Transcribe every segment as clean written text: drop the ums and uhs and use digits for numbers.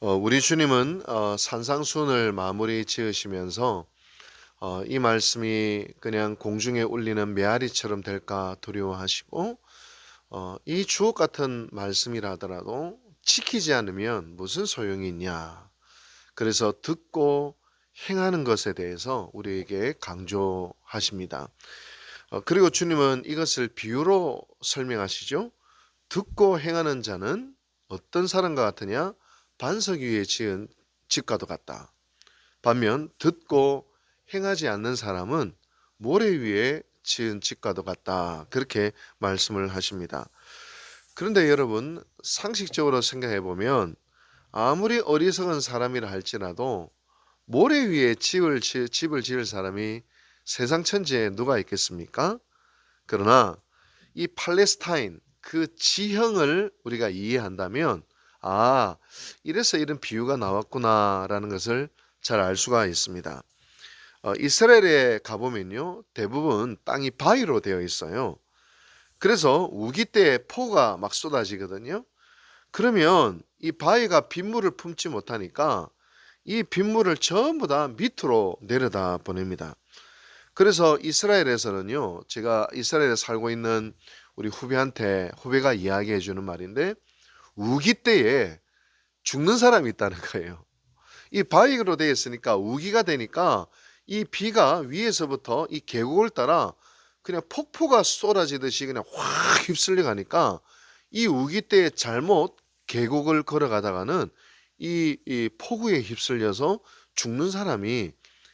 우리 주님은 산상수훈을 마무리 지으시면서 이 말씀이 그냥 공중에 울리는 메아리처럼 될까 두려워하시고 이 주옥 같은 말씀이라 하더라도 지키지 않으면 무슨 소용이 있냐. 그래서 듣고 행하는 것에 대해서 우리에게 강조하십니다. 그리고 주님은 이것을 비유로 설명하시죠. 듣고 행하는 자는 어떤 사람과 같으냐? 반석 위에 지은 집과도 같다. 반면 듣고 행하지 않는 사람은 모래 위에 지은 집과도 같다. 그렇게 말씀을 하십니다. 그런데 여러분, 상식적으로 생각해 보면 아무리 어리석은 사람이라 할지라도 모래 위에 집을 지을 사람이 세상 천지에 누가 있겠습니까? 그러나 이 팔레스타인 그 지형을 우리가 이해한다면 이래서 이런 비유가 나왔구나라는 것을 잘 알 수가 있습니다. 이스라엘에 가보면요, 대부분 땅이 바위로 되어 있어요. 그래서 우기 때 폭우가 막 쏟아지거든요. 그러면 이 바위가 빗물을 품지 못하니까 이 빗물을 전부 다 밑으로 내려다 보냅니다. 그래서 이스라엘에서는요, 제가 이스라엘에 살고 있는 우리 후배가 이야기해 주는 말인데, 우기 때에 죽는 사람이 있다는 거예요. 이 바위로 되어 있으니까 우기가 되니까 이 비가 위에서부터 이 계곡을 따라 그냥 폭포가 쏟아지듯이 그냥 확 휩쓸려 가니까 이 우기 때에 잘못 계곡을 걸어가다가는 이 폭우에 휩쓸려서 죽는 사람이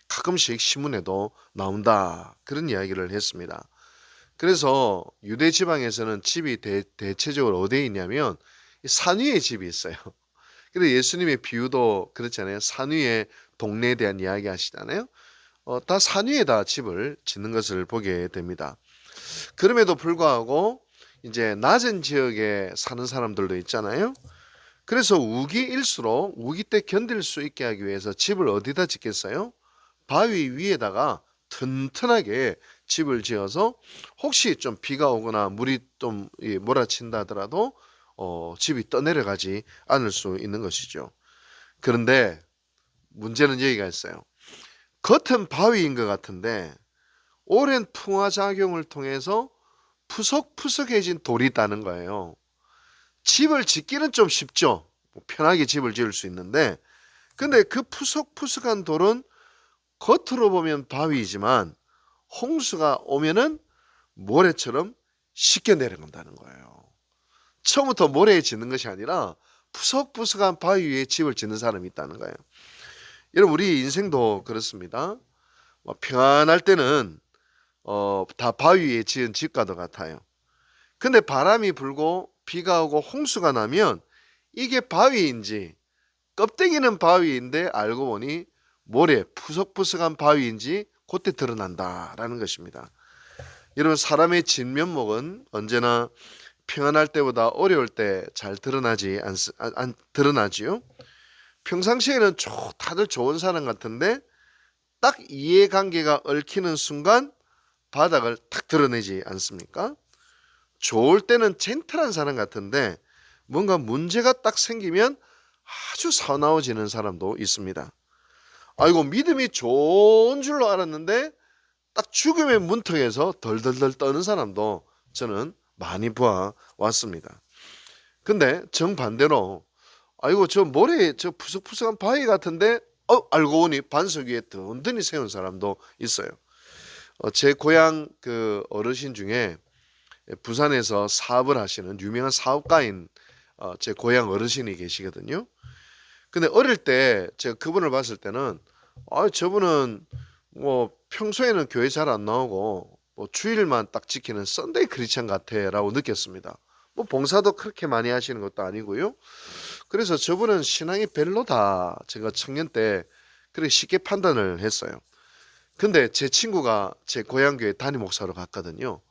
가끔씩 신문에도 나온다. 그런 이야기를 했습니다. 그래서 유대 지방에서는 집이 대체적으로 어디에 있냐면 산 위에 집이 있어요. 그래서 예수님의 비유도 그렇잖아요. 산 위에 동네에 대한 이야기 하시잖아요. 다 산 위에다 집을 짓는 것을 보게 됩니다. 그럼에도 불구하고 이제 낮은 지역에 사는 사람들도 있잖아요. 그래서 우기일수록 우기 때 견딜 수 있게 하기 위해서 집을 어디다 짓겠어요? 바위 위에다가 튼튼하게 집을 지어서 혹시 좀 비가 오거나 물이 좀 몰아친다 하더라도 집이 떠내려가지 않을 수 있는 것이죠. 그런데 문제는 여기가 있어요. 겉은 바위인 것 같은데 오랜 풍화작용을 통해서 푸석푸석해진 돌이 있다는 거예요. 집을 짓기는 좀 쉽죠. 편하게 집을 지을 수 있는데 근데 그 푸석푸석한 돌은 겉으로 보면 바위이지만 홍수가 오면은 모래처럼 쉽게 내려간다는 거예요. 처음부터 모래에 짓는 것이 아니라 푸석푸석한 바위 위에 집을 짓는 사람이 있다는 거예요. 여러분 우리 인생도 그렇습니다. 평안할 때는 다 바위 위에 지은 집과도 같아요. 근데 바람이 불고 비가 오고 홍수가 나면 이게 바위인지 껍데기는 바위인데 알고 보니 모래 푸석푸석한 바위인지 그때 드러난다라는 것입니다. 여러분 사람의 진면목은 언제나 평안할 때보다 어려울 때 잘 드러나지요. 평상시에는 다들 좋은 사람 같은데 딱 이해관계가 얽히는 순간 바닥을 탁 드러내지 않습니까? 좋을 때는 젠틀한 사람 같은데 뭔가 문제가 딱 생기면 아주 사나워지는 사람도 있습니다. 아이고 믿음이 좋은 줄로 알았는데 딱 죽음의 문턱에서 덜덜덜 떠는 사람도 저는 많이 보아왔습니다. 근데 정반대로 아이고 저 모래 저 푸석푸석한 바위 같은데 알고 보니 반석 위에 든든히 세운 사람도 있어요. 제 고향 그 어르신 중에 부산에서 사업을 하시는 유명한 사업가인 제 고향 어르신이 계시거든요. 근데 어릴 때 제가 그분을 봤을 때는 저분은 뭐 평소에는 교회 잘 안 나오고 뭐 주일만 딱 지키는 썬데이 크리스찬 같아라고 느꼈습니다. 뭐 봉사도 그렇게 많이 하시는 것도 아니고요. 그래서 저분은 신앙이 별로다. 제가 청년 때 그렇게 쉽게 판단을 했어요. 근데 제 친구가 제 고향 교회 담임 목사로 갔거든요.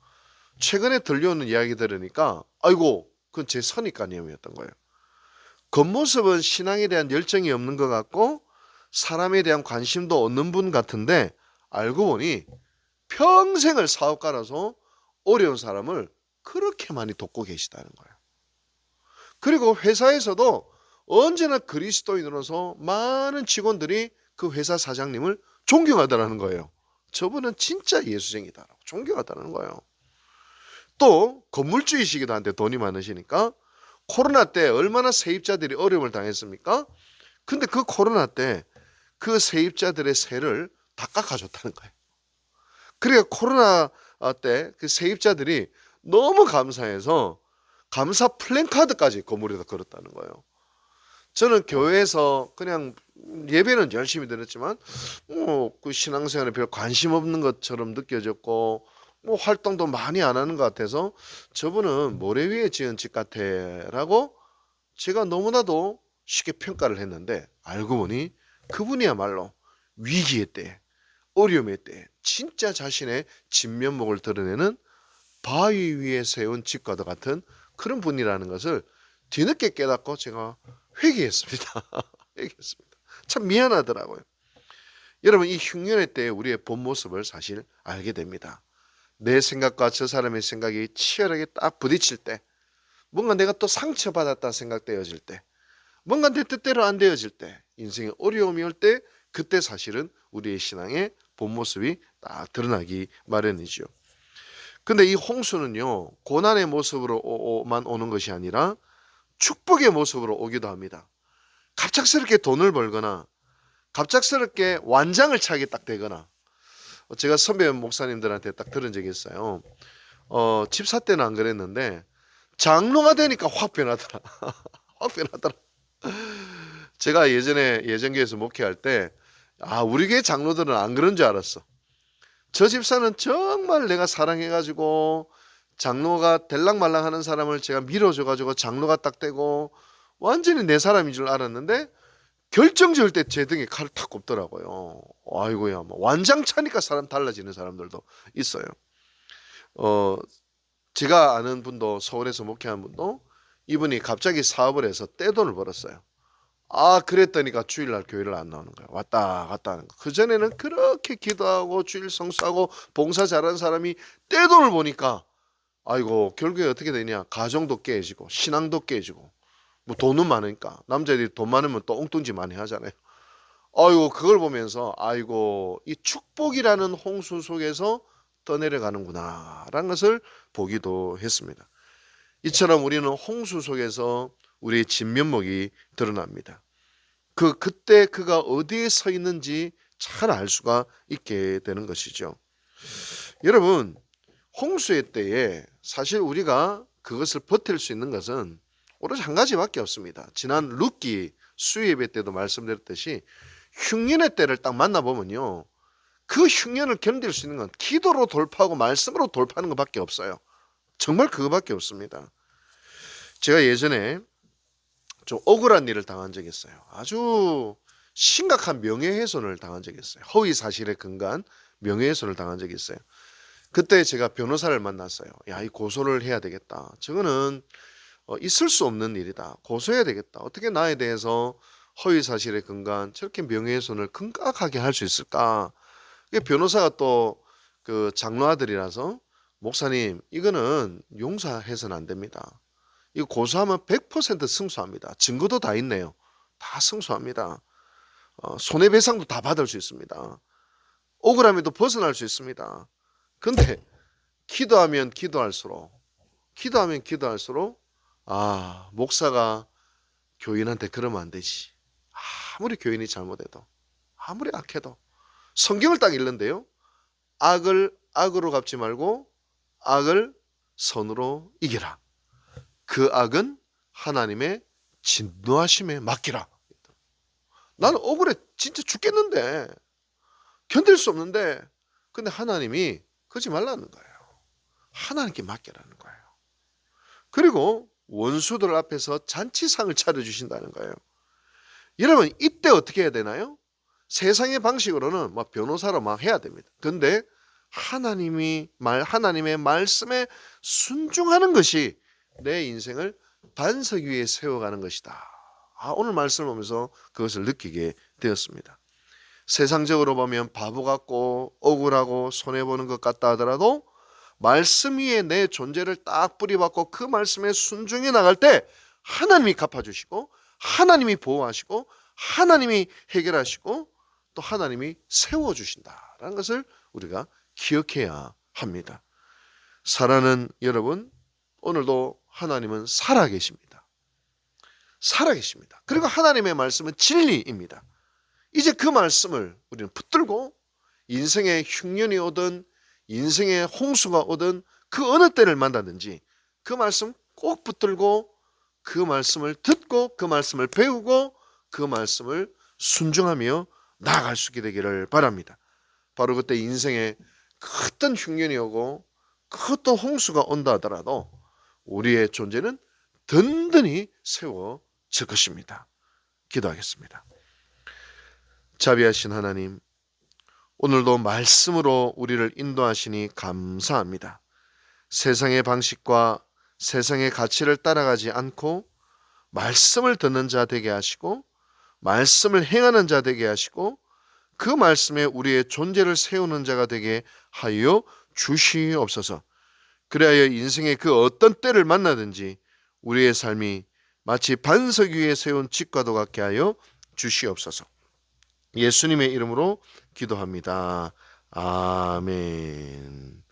최근에 들려오는 이야기 들으니까 아이고 그건 제 선입관념이었던 거예요. 겉모습은 신앙에 대한 열정이 없는 것 같고 사람에 대한 관심도 없는 분 같은데 알고 보니 평생을 사업가라서 어려운 사람을 그렇게 많이 돕고 계시다는 거예요. 그리고 회사에서도 언제나 그리스도인으로서 많은 직원들이 그 회사 사장님을 존경하더라는 거예요. 저분은 진짜 예수쟁이다. 존경하다는 거예요. 또 건물주이시기도 한데 돈이 많으시니까 코로나 때 얼마나 세입자들이 어려움을 당했습니까? 근데 그 코로나 때 그 세입자들의 세를 다 깎아줬다는 거예요. 그러니까 코로나 때 그 세입자들이 너무 감사해서 감사 플랜카드까지 건물에다 걸었다는 거예요. 저는 교회에서 그냥 예배는 열심히 드렸지만 그 신앙생활에 별 관심 없는 것처럼 느껴졌고 활동도 많이 안 하는 것 같아서 저분은 모래 위에 지은 집 같아라고 제가 너무나도 쉽게 평가를 했는데 알고 보니 그분이야말로 위기의 때, 어려움의 때 진짜 자신의 진면목을 드러내는 바위 위에 세운 집과도 같은 그런 분이라는 것을 뒤늦게 깨닫고 제가 회개했습니다. 회개했습니다. 참 미안하더라고요. 여러분, 이 흉년의 때에 우리의 본 모습을 사실 알게 됩니다. 내 생각과 저 사람의 생각이 치열하게 딱 부딪힐 때, 뭔가 내가 또 상처받았다 생각되어질 때, 뭔가 내 뜻대로 안 되어질 때, 인생의 어려움이 올 때, 그때 사실은 우리의 신앙의 본 모습이 딱 드러나기 마련이죠. 근데 이 홍수는요, 고난의 모습으로만 오는 것이 아니라 축복의 모습으로 오기도 합니다. 갑작스럽게 돈을 벌거나 갑작스럽게 완장을 차게 딱 되거나, 제가 선배 목사님들한테 딱 들은 적이 있어요. 집사 때는 안 그랬는데 장로가 되니까 확 변하더라. 확 변하더라. 제가 예전에 예전교회에서 목회할 때 우리 교회 장로들은 안 그런 줄 알았어. 저 집사는 정말 내가 사랑해가지고 장로가 될랑말랑 하는 사람을 제가 밀어줘가지고 장로가 딱 되고 완전히 내 사람인 줄 알았는데 결정 지을 때 제 등에 칼을 탁 꼽더라고요. 아이고야, 뭐 완장 차니까 사람 달라지는 사람들도 있어요. 제가 아는 분도 서울에서 목회하는 분도 이분이 갑자기 사업을 해서 떼돈을 벌었어요. 그랬더니까 주일날 교회를 안 나오는 거예요. 왔다 갔다 하는 거. 그전에는 그렇게 기도하고 주일 성수하고 봉사 잘하는 사람이 떼돈을 보니까 아이고 결국에 어떻게 되냐, 가정도 깨지고 신앙도 깨지고, 뭐 돈은 많으니까 남자들이 돈 많으면 또 엉뚱지 많이 하잖아요. 아이고 그걸 보면서 아이고 이 축복이라는 홍수 속에서 떠내려가는구나 라는 것을 보기도 했습니다. 이처럼 우리는 홍수 속에서 우리의 진면목이 드러납니다. 그때 그가 어디에 서 있는지 잘 알 수가 있게 되는 것이죠. 여러분, 홍수의 때에 사실 우리가 그것을 버틸 수 있는 것은 오로지 한 가지밖에 없습니다. 지난 룻기 수예배 때도 말씀드렸듯이 흉년의 때를 딱 만나보면요, 그 흉년을 견딜 수 있는 건 기도로 돌파하고 말씀으로 돌파하는 것밖에 없어요. 정말 그거밖에 없습니다. 제가 예전에 좀 억울한 일을 당한 적이 있어요. 아주 심각한 명예훼손을 당한 적이 있어요. 허위 사실에 근거한 명예훼손을 당한 적이 있어요. 그때 제가 변호사를 만났어요. 이 고소를 해야 되겠다. 저거는 있을 수 없는 일이다. 고소해야 되겠다. 어떻게 나에 대해서 허위 사실에 근거한 저렇게 명예훼손을 극악하게 할 수 있을까? 변호사가 또 그 장로 아들이라서, 목사님 이거는 용서해서는 안 됩니다. 이거 고소하면 100% 승소합니다. 증거도 다 있네요. 다 승소합니다. 손해배상도 다 받을 수 있습니다. 억울함에도 벗어날 수 있습니다. 근데 기도하면 기도할수록 목사가 교인한테 그러면 안 되지. 아무리 교인이 잘못해도, 아무리 악해도 성경을 딱 읽는데요, 악을 악으로 갚지 말고 악을 선으로 이기라. 그 악은 하나님의 진노하심에 맡기라. 나는 억울해 진짜 죽겠는데, 견딜 수 없는데, 근데 하나님이 그러지 말라는 거예요. 하나님께 맡기라는 거예요. 그리고 원수들 앞에서 잔치상을 차려주신다는 거예요. 여러분, 이때 어떻게 해야 되나요? 세상의 방식으로는 막 변호사로 막 해야 됩니다. 근데 하나님의 말씀에 순종하는 것이 내 인생을 반석 위에 세워가는 것이다. 오늘 말씀을 보면서 그것을 느끼게 되었습니다. 세상적으로 보면 바보 같고 억울하고 손해보는 것 같다 하더라도 말씀 위에 내 존재를 딱 뿌리박고 그 말씀에 순종해 나갈 때 하나님이 갚아주시고 하나님이 보호하시고 하나님이 해결하시고 또 하나님이 세워주신다라는 것을 우리가 기억해야 합니다. 사랑하는 여러분, 오늘도 하나님은 살아계십니다. 살아계십니다. 그리고 하나님의 말씀은 진리입니다. 이제 그 말씀을 우리는 붙들고 인생의 흉년이 오든 인생의 홍수가 오든 그 어느 때를 만나든지 그 말씀 꼭 붙들고 그 말씀을 듣고 그 말씀을 배우고 그 말씀을 순종하며 나아갈 수 있게 되기를 바랍니다. 바로 그때 인생에 어떤 흉년이 오고 어떤 홍수가 온다 하더라도 우리의 존재는 든든히 세워질 것입니다. 기도하겠습니다. 자비하신 하나님, 오늘도 말씀으로 우리를 인도하시니 감사합니다. 세상의 방식과 세상의 가치를 따라가지 않고 말씀을 듣는 자 되게 하시고 말씀을 행하는 자 되게 하시고 그 말씀에 우리의 존재를 세우는 자가 되게 하여 주시옵소서. 그리하여 인생의 그 어떤 때를 만나든지 우리의 삶이 마치 반석 위에 세운 집과도 같게 하여 주시옵소서. 예수님의 이름으로 기도합니다. 아멘.